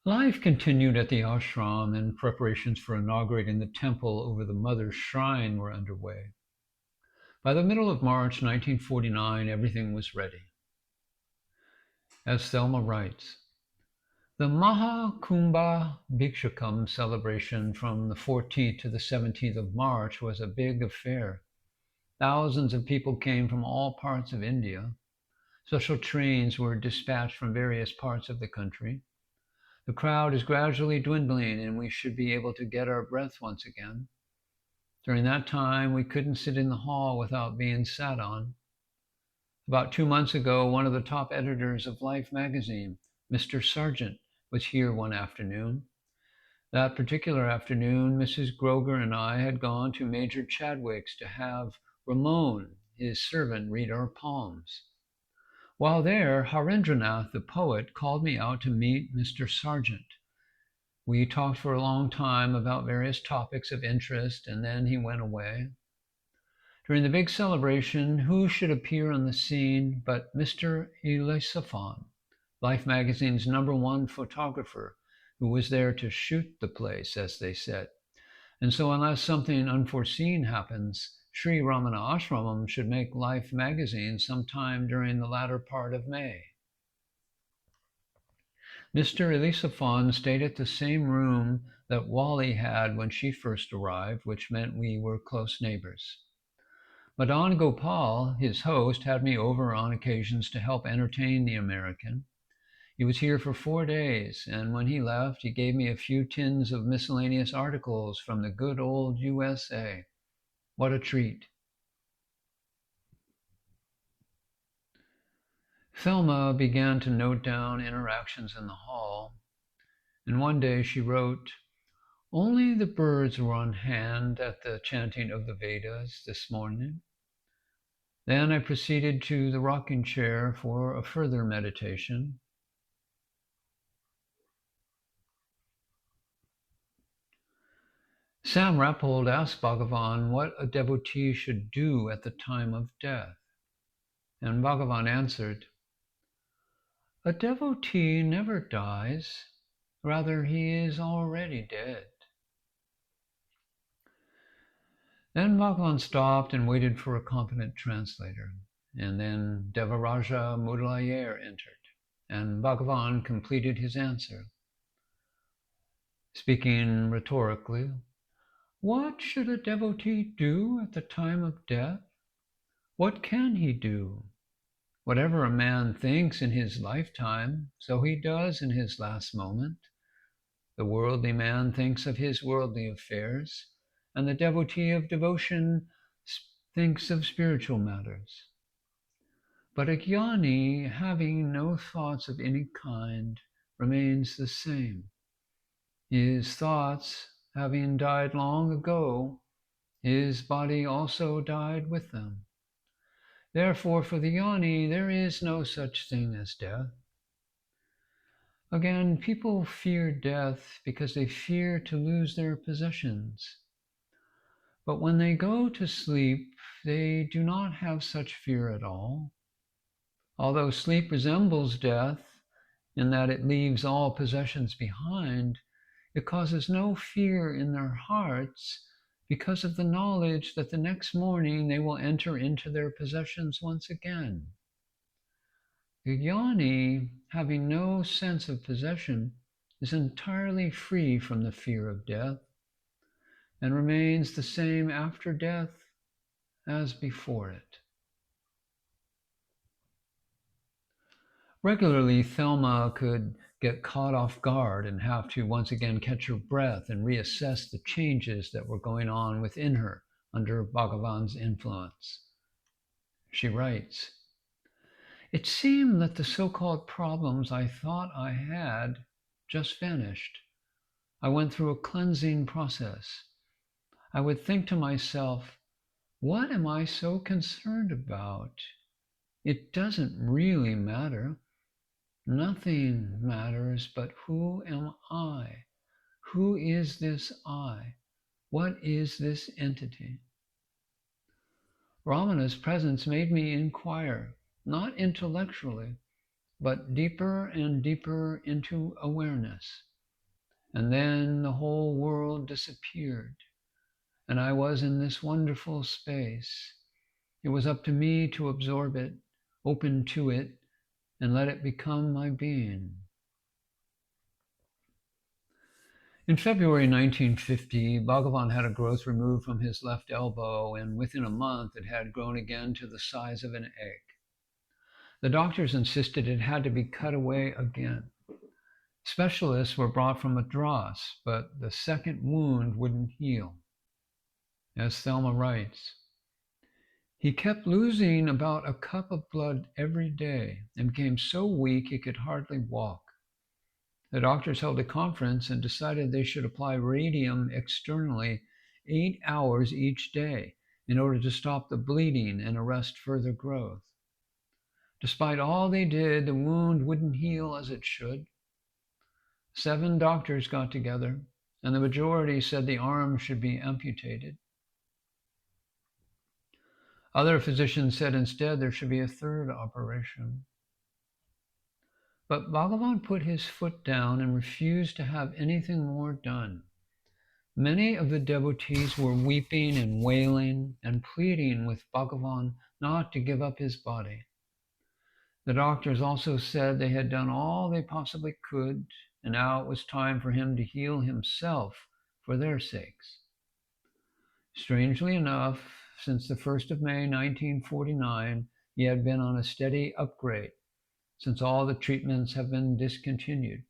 Life continued at the ashram, and preparations for inaugurating the temple over the mother's shrine were underway. By the middle of March 1949, everything was ready. As Thelma writes, the Mahakumbha Bhikshukam celebration from the 14th to the 17th of March was a big affair. Thousands of people came from all parts of India. Special trains were dispatched from various parts of the country. The crowd is gradually dwindling, and we should be able to get our breath once again. During that time, we couldn't sit in the hall without being sat on. About 2 months ago, one of the top editors of Life magazine, Mr. Sargent, was here one afternoon. That particular afternoon, Mrs. Groger and I had gone to Major Chadwick's to have Ramon, his servant, read our palms. While there, Harendranath, the poet, called me out to meet Mr. Sargent. We talked for a long time about various topics of interest, and then he went away. During the big celebration, who should appear on the scene but Mr. Elisaphan, Life magazine's #1 photographer, who was there to shoot the place, as they said. And so unless something unforeseen happens, Sri Ramanasramam should make Life magazine sometime during the latter part of May. Mr. Elisaphan stayed at the same room that Wally had when she first arrived, which meant we were close neighbors. Madan Gopal, his host, had me over on occasions to help entertain the American. He was here for 4 days, and when he left, he gave me a few tins of miscellaneous articles from the good old USA. What a treat. Thelma began to note down interactions in the hall, and one day she wrote, only the birds were on hand at the chanting of the Vedas this morning. Then I proceeded to the rocking chair for a further meditation. Sam Rappold asked Bhagavan what a devotee should do at the time of death. And Bhagavan answered, a devotee never dies, rather he is already dead. Then Bhagavan stopped and waited for a competent translator. And then Devaraja Mudaliar entered, and Bhagavan completed his answer. Speaking rhetorically, what should a devotee do at the time of death? What can he do? Whatever a man thinks in his lifetime, so he does in his last moment. The worldly man thinks of his worldly affairs, and the devotee of devotion thinks of spiritual matters. But a jnani, having no thoughts of any kind, remains the same. His thoughts, having died long ago, his body also died with them. Therefore, for the jnani, there is no such thing as death. Again, people fear death because they fear to lose their possessions. But when they go to sleep, they do not have such fear at all. Although sleep resembles death in that it leaves all possessions behind, it causes no fear in their hearts because of the knowledge that the next morning they will enter into their possessions once again. The jnani, having no sense of possession, is entirely free from the fear of death and remains the same after death as before it. Regularly, Thelma could get caught off guard and have to once again catch her breath and reassess the changes that were going on within her under Bhagavan's influence. She writes, it seemed that the so-called problems I thought I had just vanished. I went through a cleansing process. I would think to myself, what am I so concerned about? It doesn't really matter. Nothing matters but who am I? Who is this I? What is this entity? Ramana's presence made me inquire, not intellectually, but deeper and deeper into awareness. And then the whole world disappeared, and I was in this wonderful space. It was up to me to absorb it, open to it, and let it become my being. In February 1950, Bhagavan had a growth removed from his left elbow, and within a month it had grown again to the size of an egg. The doctors insisted it had to be cut away again. Specialists were brought from Madras, but the second wound wouldn't heal. As Thelma writes, he kept losing about a cup of blood every day and became so weak he could hardly walk. The doctors held a conference and decided they should apply radium externally 8 hours each day in order to stop the bleeding and arrest further growth. Despite all they did, the wound wouldn't heal as it should. 7 doctors got together, and the majority said the arm should be amputated. Other physicians said instead there should be a third operation. But Bhagavan put his foot down and refused to have anything more done. Many of the devotees were weeping and wailing and pleading with Bhagavan not to give up his body. The doctors also said they had done all they possibly could, and now it was time for him to heal himself for their sakes. Strangely enough, since the 1st of May 1949, he had been on a steady upgrade, since all the treatments have been discontinued.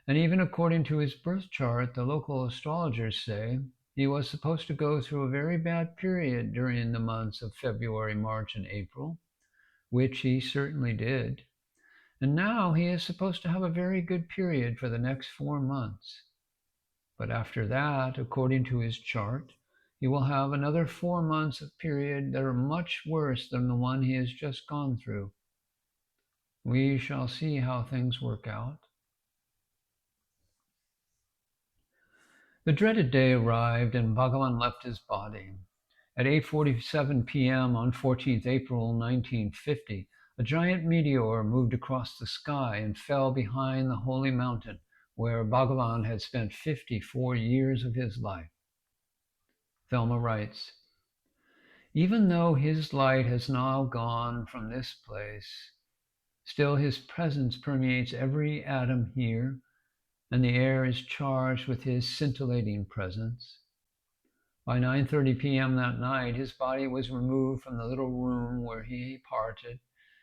And even according to his birth chart, the local astrologers say he was supposed to go through a very bad period during the months of February, March, and April, which he certainly did. And now he is supposed to have a very good period for the next 4 months. But after that, according to his chart, he will have another 4 months of period that are much worse than the one he has just gone through. We shall see how things work out. The dreaded day arrived and Bhagavan left his body. At 8:47 p.m. on 14th April 1950, a giant meteor moved across the sky and fell behind the holy mountain where Bhagavan had spent 54 years of his life. Thelma writes, even though his light has now gone from this place, still his presence permeates every atom here, and the air is charged with his scintillating presence. By 9:30 p.m. that night, his body was removed from the little room where he parted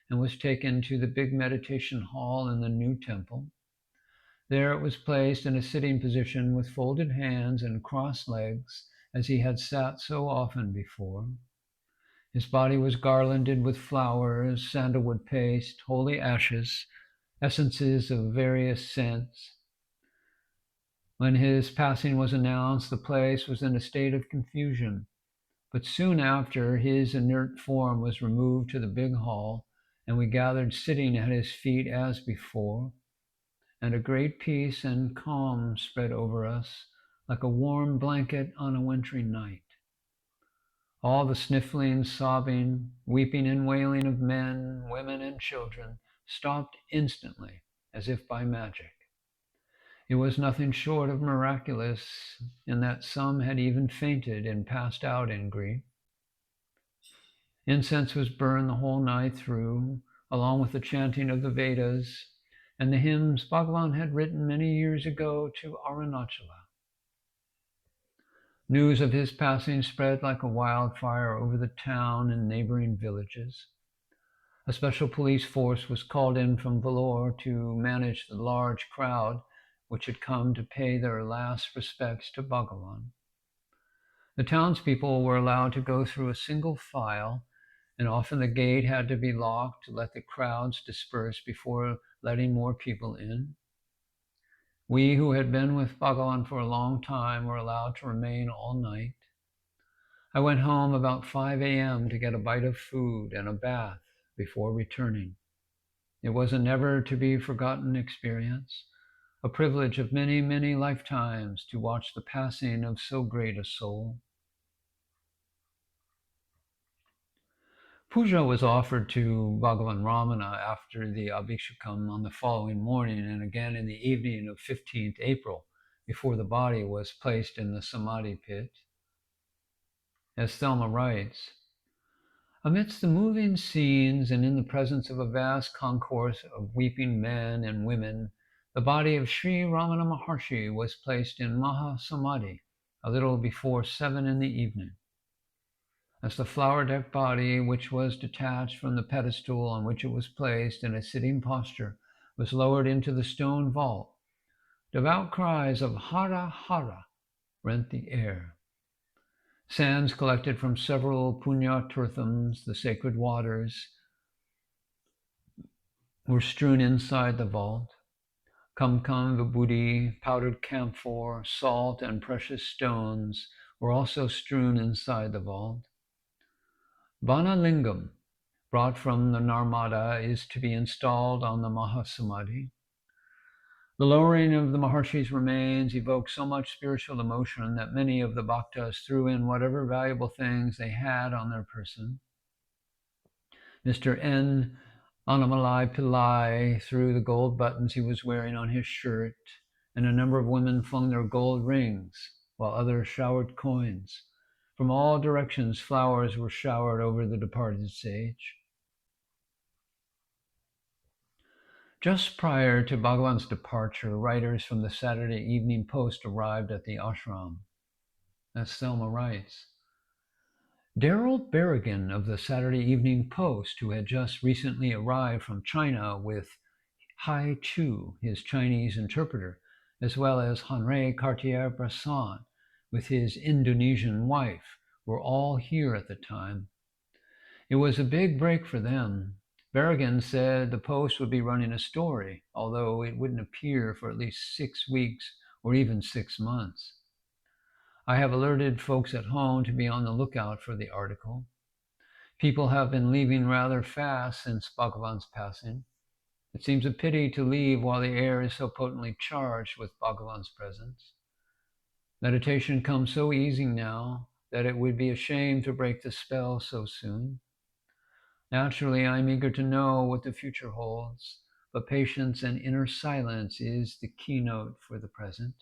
and was taken to the big meditation hall in the new temple. There it was placed in a sitting position with folded hands and crossed legs, as he had sat so often before. His body was garlanded with flowers, sandalwood paste, holy ashes, essences of various scents. When his passing was announced, the place was in a state of confusion. But soon after, his inert form was removed to the big hall, and we gathered sitting at his feet as before, and a great peace and calm spread over us, like a warm blanket on a wintry night. All the sniffling, sobbing, weeping and wailing of men, women, and children stopped instantly, as if by magic. It was nothing short of miraculous, in that some had even fainted and passed out in grief. Incense was burned the whole night through, along with the chanting of the Vedas and the hymns Bhagavan had written many years ago to Arunachala. News of his passing spread like a wildfire over the town and neighboring villages. A special police force was called in from Vellore to manage the large crowd which had come to pay their last respects to Bhagavan. The townspeople were allowed to go through a single file, and often the gate had to be locked to let the crowds disperse before letting more people in. We who had been with Bhagavan for a long time were allowed to remain all night. I went home about 5 a.m. to get a bite of food and a bath before returning. It was a never to be forgotten experience, a privilege of many, many lifetimes to watch the passing of so great a soul. Puja was offered to Bhagavan Ramana after the Abhishekam on the following morning and again in the evening of 15th April before the body was placed in the Samadhi pit. As Thelma writes, amidst the moving scenes and in the presence of a vast concourse of weeping men and women, the body of Sri Ramana Maharshi was placed in Maha Samadhi a little before 7 in the evening. As the flower-decked body, which was detached from the pedestal on which it was placed in a sitting posture, was lowered into the stone vault, devout cries of Hara Hara rent the air. Sands collected from several punya tirthams, the sacred waters, were strewn inside the vault. Kumkum, vibhuti, powdered camphor, salt, and precious stones were also strewn inside the vault. Banalingam, brought from the Narmada, is to be installed on the Mahasamadhi. The lowering of the Maharshi's remains evoked so much spiritual emotion that many of the bhaktas threw in whatever valuable things they had on their person. Mr. N. Annamalai Pillai threw the gold buttons he was wearing on his shirt, and a number of women flung their gold rings, while others showered coins. From all directions, flowers were showered over the departed sage. Just prior to Bhagavan's departure, writers from the Saturday Evening Post arrived at the ashram. As Thelma writes, Darrell Berrigan of the Saturday Evening Post, who had just recently arrived from China with Hai Chu, his Chinese interpreter, as well as Henri Cartier-Bresson with his Indonesian wife, were all here at the time. It was a big break for them. Berrigan said the Post would be running a story, although it wouldn't appear for at least 6 weeks or even 6 months. I have alerted folks at home to be on the lookout for the article. People have been leaving rather fast since Bhagavan's passing. It seems a pity to leave while the air is so potently charged with Bhagavan's presence. Meditation comes so easy now that it would be a shame to break the spell so soon. Naturally, I'm eager to know what the future holds, but patience and inner silence is the keynote for the present.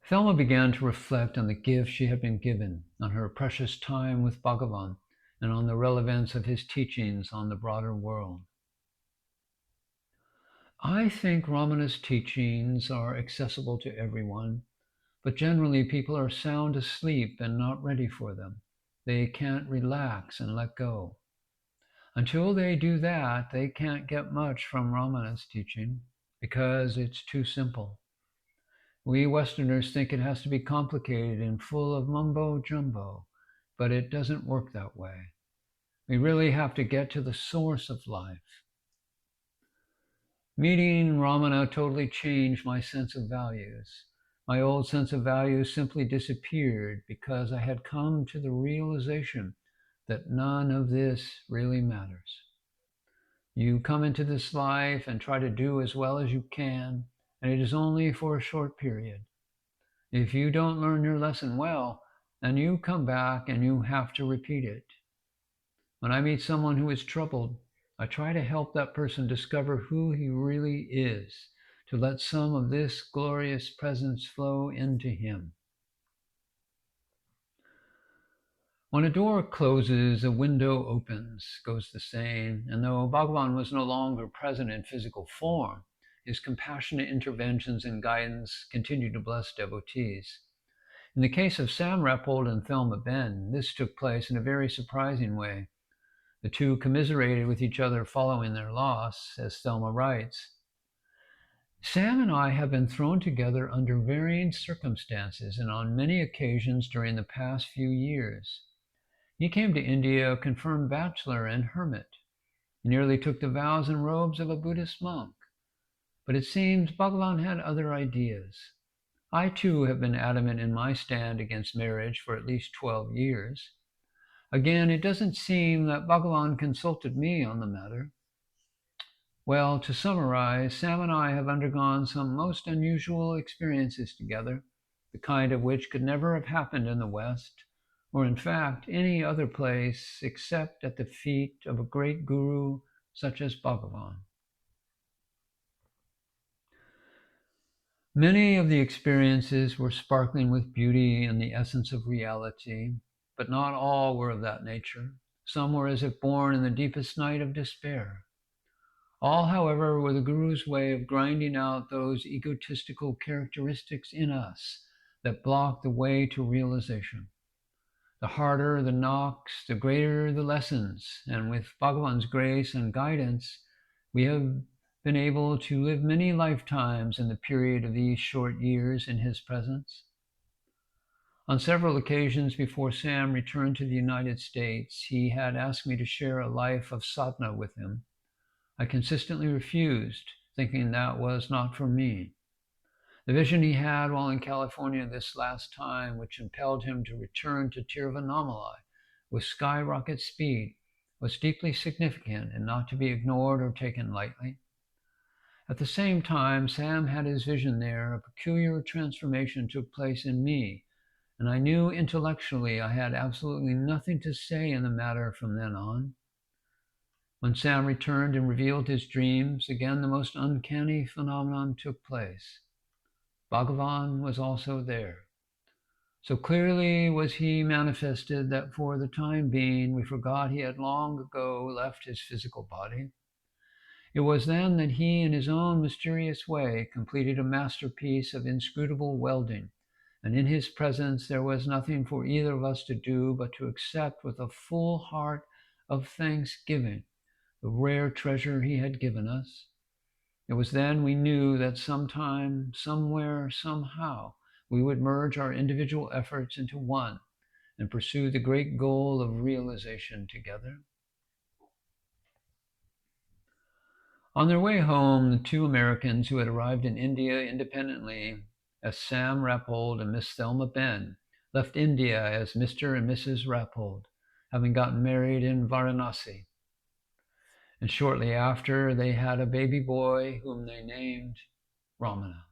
Thelma began to reflect on the gift she had been given, on her precious time with Bhagavan, and on the relevance of his teachings on the broader world. I think Ramana's teachings are accessible to everyone, but generally people are sound asleep and not ready for them. They can't relax and let go. Until they do that, they can't get much from Ramana's teaching because it's too simple. We Westerners think it has to be complicated and full of mumbo jumbo, but it doesn't work that way. We really have to get to the source of life. Meeting Ramana totally changed my sense of values. My old sense of values simply disappeared because I had come to the realization that none of this really matters. You come into this life and try to do as well as you can, and it is only for a short period. If you don't learn your lesson well, then you come back and you have to repeat it. When I meet someone who is troubled, I try to help that person discover who he really is, to let some of this glorious presence flow into him. When a door closes, a window opens, goes the saying, and though Bhagavan was no longer present in physical form, his compassionate interventions and guidance continued to bless devotees. In the case of Sam Rappold and Thelma Ben, this took place in a very surprising way. The two commiserated with each other following their loss, as Thelma writes. Sam and I have been thrown together under varying circumstances and on many occasions during the past few years. He came to India a confirmed bachelor and hermit. He nearly took the vows and robes of a Buddhist monk. But it seems Bhagavan had other ideas. I too have been adamant in my stand against marriage for at least 12 years. Again, it doesn't seem that Bhagavan consulted me on the matter. Well, to summarize, Sam and I have undergone some most unusual experiences together, the kind of which could never have happened in the West, or in fact any other place except at the feet of a great guru such as Bhagavan. Many of the experiences were sparkling with beauty and the essence of reality, but not all were of that nature. Some were as if born in the deepest night of despair. All, however, were the Guru's way of grinding out those egotistical characteristics in us that block the way to realization. The harder the knocks, the greater the lessons, and with Bhagavan's grace and guidance, we have been able to live many lifetimes in the period of these short years in his presence. On several occasions before Sam returned to the United States, he had asked me to share a life of sadhana with him. I consistently refused, thinking that was not for me. The vision he had while in California this last time, which impelled him to return to Tiruvannamalai with skyrocket speed, was deeply significant and not to be ignored or taken lightly. At the same time Sam had his vision there, a peculiar transformation took place in me, and I knew intellectually I had absolutely nothing to say in the matter from then on. When Sam returned and revealed his dreams, again the most uncanny phenomenon took place. Bhagavan was also there. So clearly was he manifested that for the time being we forgot he had long ago left his physical body. It was then that he, in his own mysterious way, completed a masterpiece of inscrutable welding, and in his presence there was nothing for either of us to do but to accept with a full heart of thanksgiving the rare treasure he had given us. It was then we knew that sometime, somewhere, somehow, we would merge our individual efforts into one and pursue the great goal of realization together. On their way home, the two Americans who had arrived in India independently as Sam Rappold and Miss Thelma Ben left India as Mr. and Mrs. Rappold, having gotten married in Varanasi. And shortly after, they had a baby boy whom they named Ramana.